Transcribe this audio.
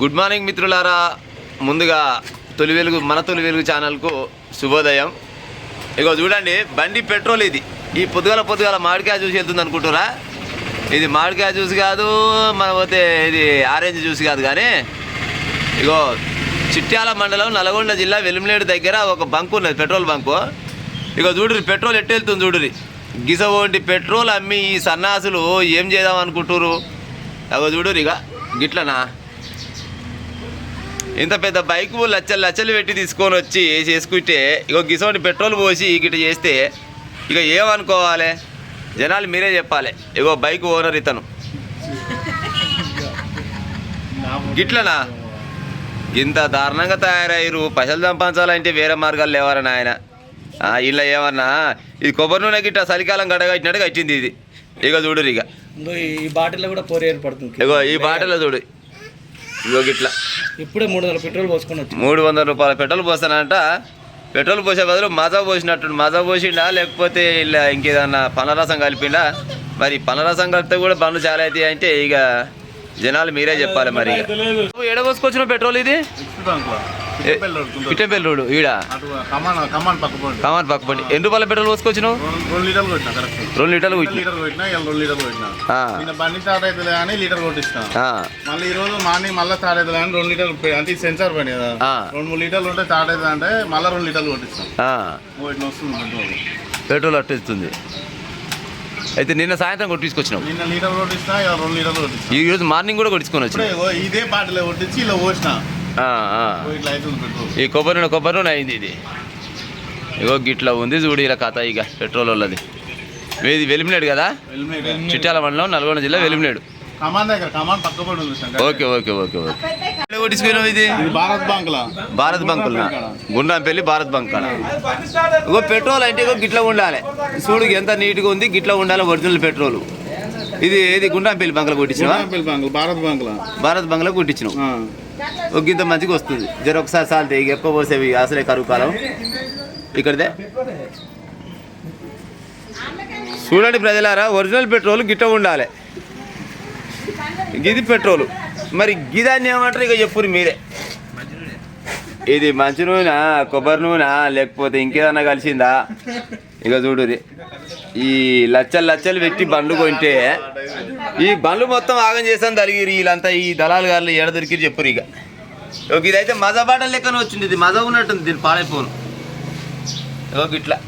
Good morning మిత్రులారా, ముందుగా తొలి వెలుగు మన తొలి వెలుగు ఛానల్కు శుభోదయం. ఇగో చూడండి, బండి పెట్రోల్ ఇది. ఈ పొద్దుగాల మామిడికాయ జ్యూస్ వెళ్తుంది అనుకుంటారా? ఇది మామిడికాయ జ్యూస్ కాదు, మన పోతే ఇది ఆరెంజ్ జ్యూస్ కాదు. కానీ ఇగో చిట్యాల మండలం నల్గొండ జిల్లా వెలిమినేడు దగ్గర ఒక బంకు ఉన్నది, పెట్రోల్ బంకు. ఇగో చూడురి పెట్రోల్ ఎట్టు వెళ్తుంది చూడురి. గిసవంటి పెట్రోల్ అమ్మి ఈ సన్నాసులు ఏం చేద్దాం అనుకుంటురు. అగో చూడురు ఇక గిట్లనా, ఇంత పెద్ద బైకు లచ్చలు పెట్టి తీసుకొని వచ్చి చేసుకుంటే ఇగో గిసవంటి పెట్రోల్ పోసి గిట్ట చేస్తే ఇక ఏమనుకోవాలి జనాలు, మీరే చెప్పాలి. ఇగో బైక్ ఓనర్ ఇతను గిట్లనా, ఇంత దారుణంగా తయారయ్యారు. పైసలు సంపాదించాలంటే వేరే మార్గాలు లేవారని ఆయన. ఇలా ఏమన్నా ఇది కొబ్బరి నూనె గిట్ట చలికాలం గడగట్టినట్టు కట్టింది ఇది. ఇక చూడు ఇక ఈ బాటిల్లో కూడా పొర ఏర్పడుతుంది. ఇగో ఈ బాటిల్లో చూడు, ఇగో గిట్లా ఇప్పుడే 300 పెట్రోల్ పోసుకొని వచ్చి 300 రూపాయల పెట్రోల్ పోస్తానంట. పెట్రోల్ పోసే బదులు మజా పోసినట్టు, మజా పోసిండా లేకపోతే ఇలా ఇంకేదన్నా పనరసం కలిపిండా? మరి పనరసం కలిపితే కూడా బండ్లు చాలా అవుతాయి అంటే ఇక జనాలు మీరే చెప్పాలి. మరి ఎడ పోసుకొచ్చిన పెట్రోల్ ఇది? పిట్టంపల్లి రోడ్డు ఈడ కమాన్ పక్కపండి. ఎన్ని రూపాయల పెట్రోల్ పోసుకొచ్చినావు? 2 లీటర్లు కొట్టినా. కరెక్ట్ 2 లీటర్లు కొట్టినా. 2 లీటర్లు కొట్టినా. బండి స్టార్ట్ అవుతుంది కానీ లీటర్ కొట్టిస్తాను. మళ్ళీ ఈ రోజు మార్నింగ్ మళ్ళీ స్టార్ట్ అవుతుంది కానీ 2 లీటర్లు, అంటే సెన్సార్ పని కదా, 2-3 లీటర్లు ఉంటే స్టార్ట్ అవుతుంది అంటే మళ్ళీ 2 లీటర్లు కొట్టిస్తాను. వస్తుంది పెట్రోల్ అట్టిస్తుంది. అయితే నిన్న సాయంత్రం కొట్టించుకొచ్చినావు? నిన్న లీటర్ కొట్టిస్తా, 2 లీటర్లు కొట్టిస్తా. ఈ రోజు మార్నింగ్ కూడా కొట్టించుకొని వచ్చి ఇదే బాటిల్ కొట్టించి ఇలా పోసిన. ఈ కొబ్బరి నూనె అయింది ఇది. ఇగో గిట్లా ఉంది చూడు ఇలా కథ. ఇక పెట్రోల్ వాళ్ళది ఇది వెలిమినేడు కదా, చిట్యాల మండలం నల్గొండ జిల్లా Velimineedu. Okay okay okay okay. కొట్టించుకున్నావు ఇది? భారత్ బంకులా, గుండ్రాంపల్లి భారత్ బంక్. ఇగో పెట్రోల్ అంటే ఇగో గిట్లా ఉండాలి చూడు, ఎంత నీట్గా ఉంది. గిట్లా ఉండాలి ఒరిజినల్ పెట్రోల్. ఇది ఏది గుండ్రాంపల్లి బంకులో కొట్టించినావా? భారత్ బంకులో కొట్టించినావు. ఒక గింత మంచిగా వస్తుంది. జర ఒకసారి సాల్తే ఇక ఎక్కువ పోసేవి అసలే కరువు కాలం ఇక్కడదే. చూడండి ప్రజలారా, ఒరిజినల్ పెట్రోల్ గిట్ట ఉండాలి. గిది పెట్రోల్. మరి గిదాన్ని ఏమంటారు ఇక చెప్పురు మీరే. ఇది మంచి నూనె, కొబ్బరి నూనె, లేకపోతే ఇంకేదన్నా కలిసిందా? ఇక చూడురి, ఈ లచ్చలు పెట్టి బండ్లు కొంటే ఈ బండ్లు మొత్తం ఆగం చేసాను తలిగిరి వీళ్ళంతా. ఈ దళాలు గారు ఎడ దొరికిరి చెప్పురు. ఇక ఇదైతే మజా బాటలు లెక్కన వచ్చింది. ఇది మజా ఉన్నట్టుంది, దీన్ని పాడైపోను. ఇట్లా